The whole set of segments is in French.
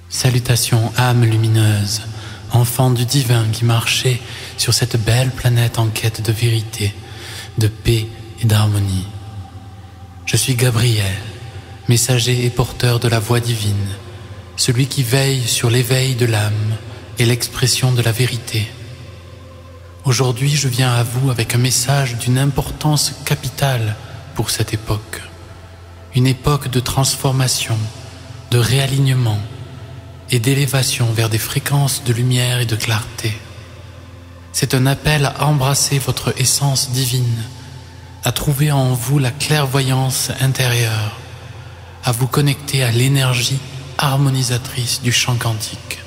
Salutations, âme lumineuse, enfant du divin qui marchait sur cette belle planète en quête de vérité, de paix et d'harmonie. Je suis Gabriel, messager et porteur de la voix divine, celui qui veille sur l'éveil de l'âme et l'expression de la vérité. Aujourd'hui, je viens à vous avec un message d'une importance capitale pour cette époque. Une époque de transformation, de réalignement et d'élévation vers des fréquences de lumière et de clarté. C'est un appel à embrasser votre essence divine, à trouver en vous la clairvoyance intérieure, à vous connecter à l'énergie harmonisatrice du chant quantique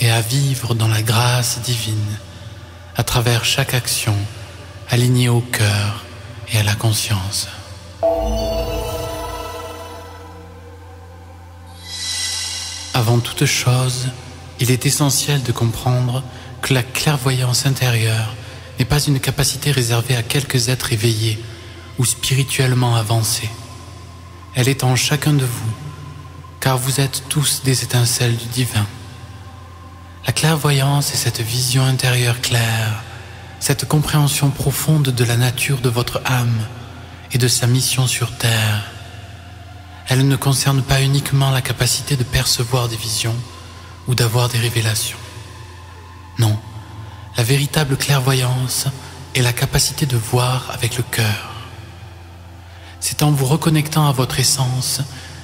et à vivre dans la grâce divine à travers chaque action alignée au cœur et à la conscience. Avant toute chose, il est essentiel de comprendre que la clairvoyance intérieure n'est pas une capacité réservée à quelques êtres éveillés ou spirituellement avancés. Elle est en chacun de vous, car vous êtes tous des étincelles du divin. La clairvoyance est cette vision intérieure claire, cette compréhension profonde de la nature de votre âme et de sa mission sur terre. Elle ne concerne pas uniquement la capacité de percevoir des visions ou d'avoir des révélations. Non, la véritable clairvoyance est la capacité de voir avec le cœur. C'est en vous reconnectant à votre essence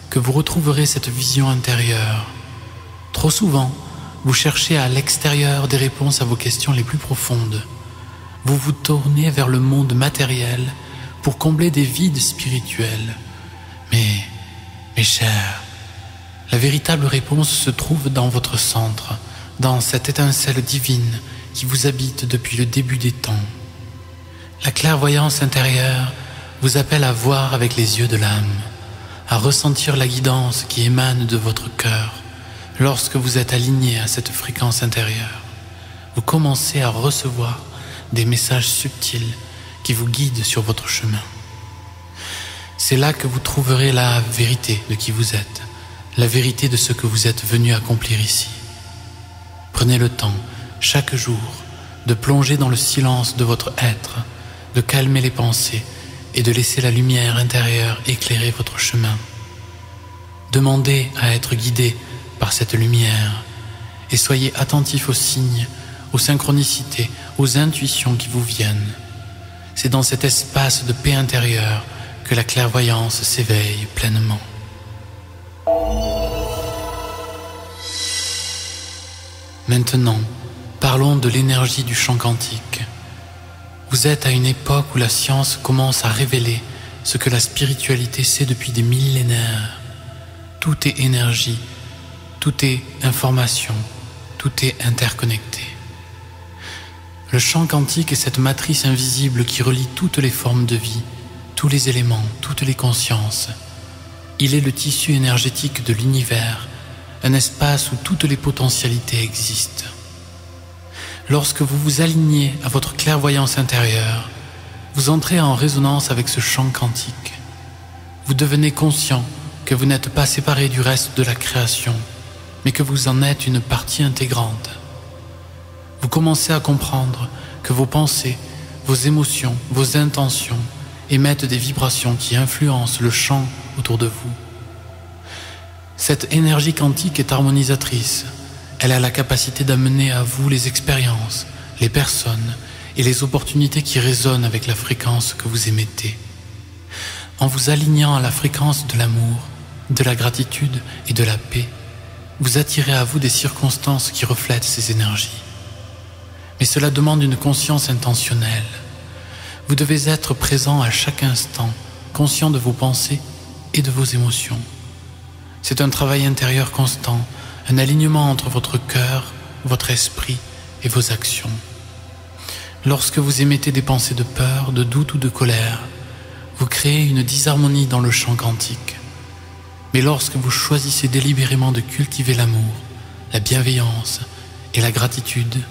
que vous retrouverez cette vision intérieure. Trop souvent, vous cherchez à l'extérieur des réponses à vos questions les plus profondes. Vous vous tournez vers le monde matériel pour combler des vides spirituels. Mais, mes chers, la véritable réponse se trouve dans votre centre, dans cette étincelle divine qui vous habite depuis le début des temps. La clairvoyance intérieure vous appelle à voir avec les yeux de l'âme, à ressentir la guidance qui émane de votre cœur. Lorsque vous êtes aligné à cette fréquence intérieure, vous commencez à recevoir des messages subtils qui vous guident sur votre chemin. C'est là que vous trouverez la vérité de qui vous êtes, la vérité de ce que vous êtes venu accomplir ici. Prenez le temps, chaque jour, de plonger dans le silence de votre être, de calmer les pensées et de laisser la lumière intérieure éclairer votre chemin. Demandez à être guidé par cette lumière et soyez attentif aux signes, aux synchronicités, aux intuitions qui vous viennent. C'est dans cet espace de paix intérieure que la clairvoyance s'éveille pleinement. Maintenant, parlons de l'énergie du chant quantique. Vous êtes à une époque où la science commence à révéler ce que la spiritualité sait depuis des millénaires. Tout est énergie, tout est information, tout est interconnecté. Le chant quantique est cette matrice invisible qui relie toutes les formes de vie, tous les éléments, toutes les consciences. Il est le tissu énergétique de l'univers, un espace où toutes les potentialités existent. Lorsque vous vous alignez à votre clairvoyance intérieure, vous entrez en résonance avec ce chant quantique. Vous devenez conscient que vous n'êtes pas séparé du reste de la création, mais que vous en êtes une partie intégrante. Vous commencez à comprendre que vos pensées, vos émotions, vos intentions émettent des vibrations qui influencent le champ autour de vous. Cette énergie quantique est harmonisatrice. Elle a la capacité d'amener à vous les expériences, les personnes et les opportunités qui résonnent avec la fréquence que vous émettez. En vous alignant à la fréquence de l'amour, de la gratitude et de la paix, vous attirez à vous des circonstances qui reflètent ces énergies. Mais cela demande une conscience intentionnelle. Vous devez être présent à chaque instant, conscient de vos pensées et de vos émotions. C'est un travail intérieur constant, un alignement entre votre cœur, votre esprit et vos actions. Lorsque vous émettez des pensées de peur, de doute ou de colère, vous créez une disharmonie dans le champ quantique. Mais lorsque vous choisissez délibérément de cultiver l'amour, la bienveillance et la gratitude,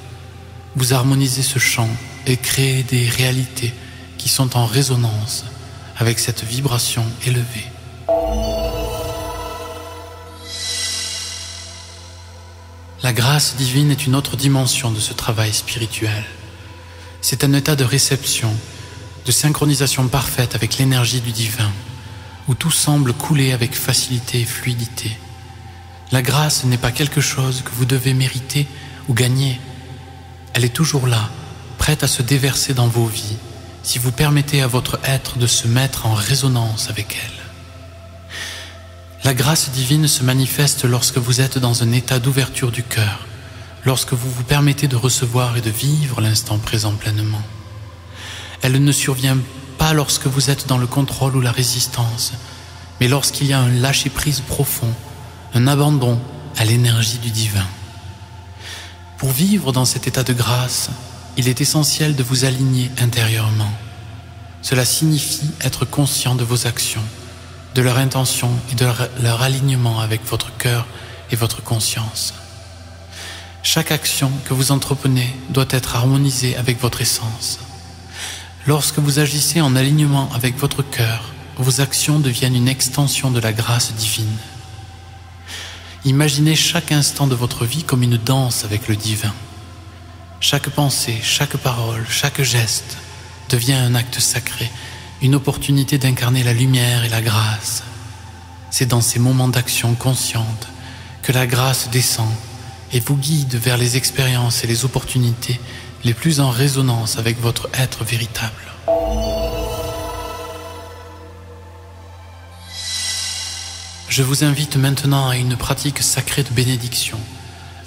vous harmonisez ce champ et créez des réalités qui sont en résonance avec cette vibration élevée. La grâce divine est une autre dimension de ce travail spirituel. C'est un état de réception, de synchronisation parfaite avec l'énergie du divin, où tout semble couler avec facilité et fluidité. La grâce n'est pas quelque chose que vous devez mériter ou gagner. Elle est toujours là, prête à se déverser dans vos vies, si vous permettez à votre être de se mettre en résonance avec elle. La grâce divine se manifeste lorsque vous êtes dans un état d'ouverture du cœur, lorsque vous vous permettez de recevoir et de vivre l'instant présent pleinement. Elle ne survient pas lorsque vous êtes dans le contrôle ou la résistance, mais lorsqu'il y a un lâcher-prise profond, un abandon à l'énergie du divin. Pour vivre dans cet état de grâce, il est essentiel de vous aligner intérieurement. Cela signifie être conscient de vos actions, de leur intention et de leur alignement avec votre cœur et votre conscience. Chaque action que vous entreprenez doit être harmonisée avec votre essence. Lorsque vous agissez en alignement avec votre cœur, vos actions deviennent une extension de la grâce divine. Imaginez chaque instant de votre vie comme une danse avec le divin. Chaque pensée, chaque parole, chaque geste devient un acte sacré, une opportunité d'incarner la lumière et la grâce. C'est dans ces moments d'action consciente que la grâce descend et vous guide vers les expériences et les opportunités les plus en résonance avec votre être véritable. Je vous invite maintenant à une pratique sacrée de bénédiction,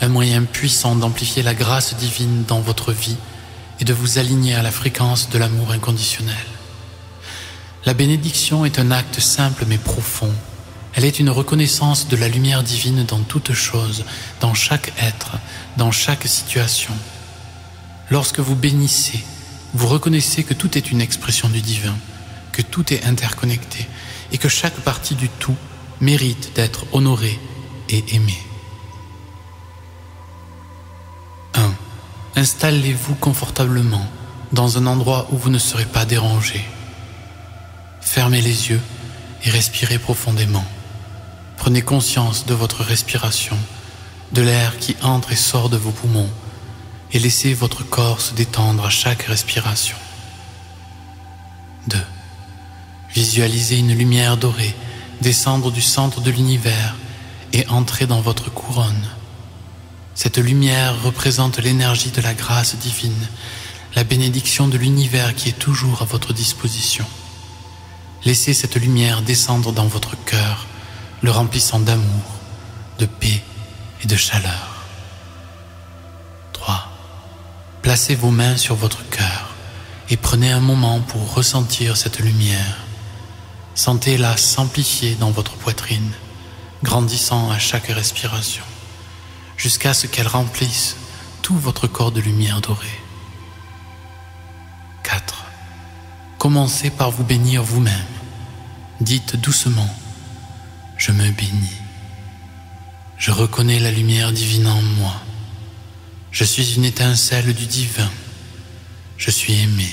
un moyen puissant d'amplifier la grâce divine dans votre vie et de vous aligner à la fréquence de l'amour inconditionnel. La bénédiction est un acte simple mais profond. Elle est une reconnaissance de la lumière divine dans toute chose, dans chaque être, dans chaque situation. Lorsque vous bénissez, vous reconnaissez que tout est une expression du divin, que tout est interconnecté et que chaque partie du tout mérite d'être honorée et aimée. 1. Installez-vous confortablement dans un endroit où vous ne serez pas dérangé. Fermez les yeux et respirez profondément. Prenez conscience de votre respiration, de l'air qui entre et sort de vos poumons, et laissez votre corps se détendre à chaque respiration. 2. Visualisez une lumière dorée descendre du centre de l'univers et entrer dans votre couronne. Cette lumière représente l'énergie de la grâce divine, la bénédiction de l'univers qui est toujours à votre disposition. Laissez cette lumière descendre dans votre cœur, le remplissant d'amour, de paix et de chaleur. 3. Placez vos mains sur votre cœur et prenez un moment pour ressentir cette lumière. Sentez-la s'amplifier dans votre poitrine, grandissant à chaque respiration, jusqu'à ce qu'elle remplisse tout votre corps de lumière dorée. 4. Commencez par vous bénir vous-même. Dites doucement « Je me bénis. Je reconnais la lumière divine en moi. Je suis une étincelle du divin. Je suis aimé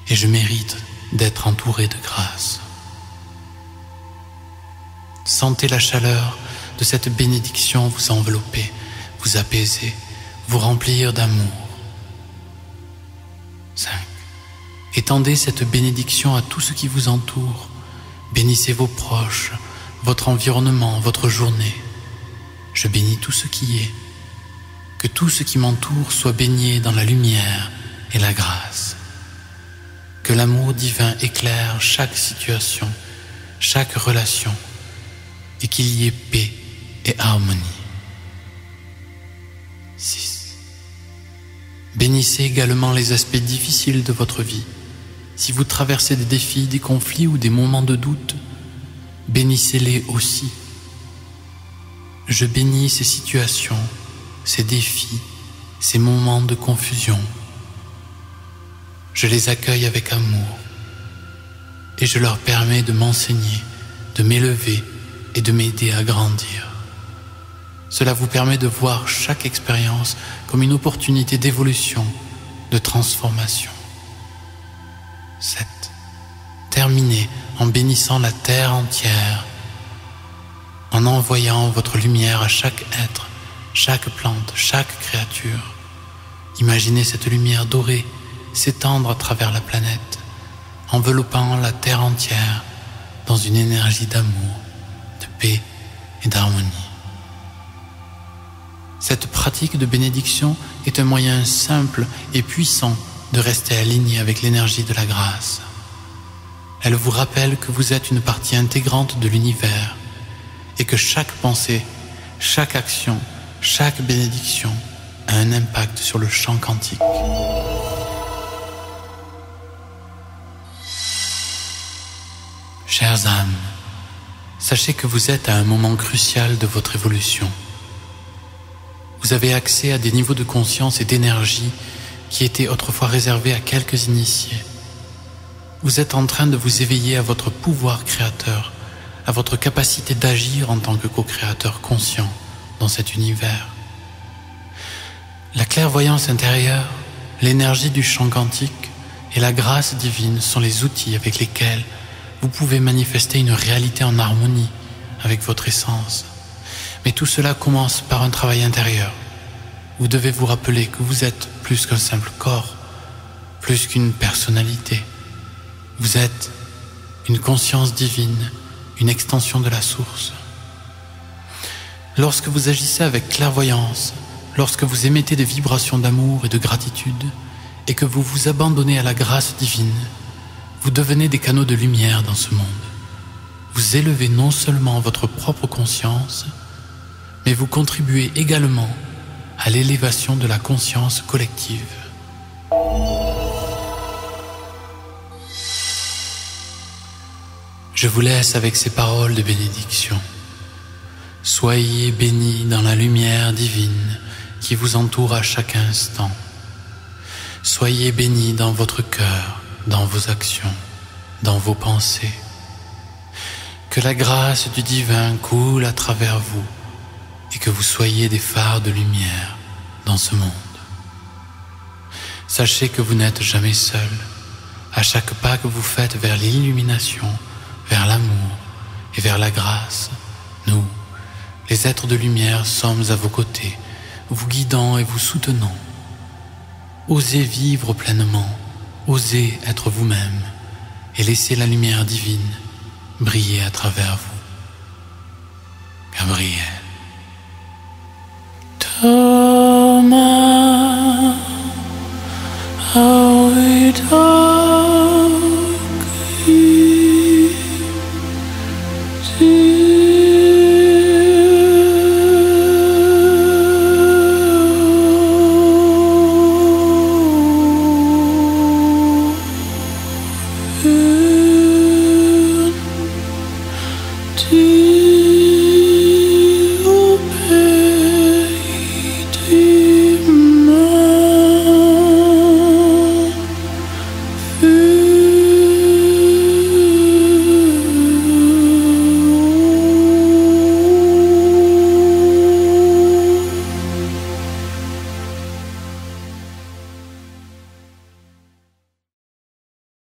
et je mérite d'être entouré de grâce. » Sentez la chaleur de cette bénédiction vous envelopper, vous apaiser, vous remplir d'amour. 5. Étendez cette bénédiction à tout ce qui vous entoure. Bénissez vos proches, votre environnement, votre journée. Je bénis tout ce qui est. Que tout ce qui m'entoure soit baigné dans la lumière et la grâce. Que l'amour divin éclaire chaque situation, chaque relation, et qu'il y ait paix et harmonie. 6. Bénissez également les aspects difficiles de votre vie. Si vous traversez des défis, des conflits ou des moments de doute, bénissez-les aussi. Je bénis ces situations, ces défis, ces moments de confusion. Je les accueille avec amour et je leur permets de m'enseigner, de m'élever et de m'aider à grandir. Cela vous permet de voir chaque expérience comme une opportunité d'évolution, de transformation. 7. Terminez en bénissant la terre entière, en envoyant votre lumière à chaque être chaque plante, chaque créature. Imaginez cette lumière dorée s'étendre à travers la planète, enveloppant la Terre entière dans une énergie d'amour, de paix et d'harmonie. Cette pratique de bénédiction est un moyen simple et puissant de rester aligné avec l'énergie de la grâce. Elle vous rappelle que vous êtes une partie intégrante de l'univers et que chaque pensée, chaque action, chaque bénédiction a un impact sur le champ quantique. Chères âmes, sachez que vous êtes à un moment crucial de votre évolution. Vous avez accès à des niveaux de conscience et d'énergie qui étaient autrefois réservés à quelques initiés. Vous êtes en train de vous éveiller à votre pouvoir créateur, à votre capacité d'agir en tant que co-créateur conscient dans cet univers. La clairvoyance intérieure, l'énergie du champ quantique et la grâce divine sont les outils avec lesquels vous pouvez manifester une réalité en harmonie avec votre essence. Mais tout cela commence par un travail intérieur. Vous devez vous rappeler que vous êtes plus qu'un simple corps, plus qu'une personnalité. Vous êtes une conscience divine, une extension de la source. Lorsque vous agissez avec clairvoyance, lorsque vous émettez des vibrations d'amour et de gratitude, et que vous vous abandonnez à la grâce divine, vous devenez des canaux de lumière dans ce monde. Vous élevez non seulement votre propre conscience, mais vous contribuez également à l'élévation de la conscience collective. Je vous laisse avec ces paroles de bénédiction. Soyez bénis dans la lumière divine qui vous entoure à chaque instant. Soyez bénis dans votre cœur, dans vos actions, dans vos pensées. Que la grâce du divin coule à travers vous et que vous soyez des phares de lumière dans ce monde. Sachez que vous n'êtes jamais seul. À chaque pas que vous faites vers l'illumination, vers l'amour et vers la grâce, nous, les êtres de lumière, sommes à vos côtés, vous guidant et vous soutenant. Osez vivre pleinement, osez être vous-même et laissez la lumière divine briller à travers vous. Gabriel. Thomas,